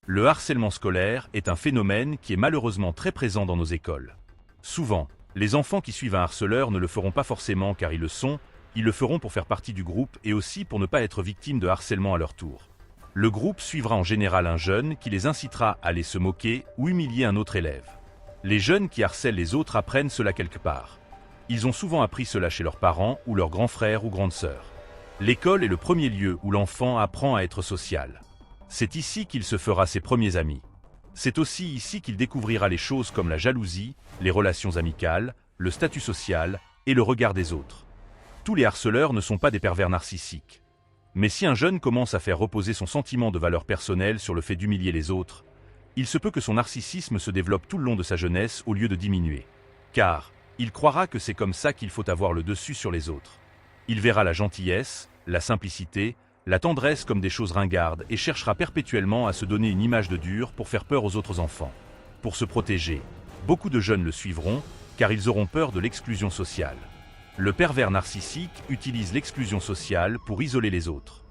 Le harcèlement scolaire est un phénomène qui est malheureusement très présent dans nos écoles. Souvent, les enfants qui suivent un harceleur ne le feront pas forcément car ils le sont, ils le feront pour faire partie du groupe et aussi pour ne pas être victimes de harcèlement à leur tour. Le groupe suivra en général un jeune qui les incitera à aller se moquer ou humilier un autre élève. Les jeunes qui harcèlent les autres apprennent cela quelque part. Ils ont souvent appris cela chez leurs parents ou leurs grands frères ou grandes sœurs. L'école est le premier lieu où l'enfant apprend à être social. C'est ici qu'il se fera ses premiers amis. C'est aussi ici qu'il découvrira les choses comme la jalousie, les relations amicales, le statut social et le regard des autres. Tous les harceleurs ne sont pas des pervers narcissiques. Mais si un jeune commence à faire reposer son sentiment de valeur personnelle sur le fait d'humilier les autres, il se peut que son narcissisme se développe tout le long de sa jeunesse au lieu de diminuer. Car il croira que c'est comme ça qu'il faut avoir le dessus sur les autres. Il verra la gentillesse, la simplicité, la tendresse comme des choses ringardes et cherchera perpétuellement à se donner une image de dur pour faire peur aux autres enfants. Pour se protéger, beaucoup de jeunes le suivront car ils auront peur de l'exclusion sociale. Le pervers narcissique utilise l'exclusion sociale pour isoler les autres.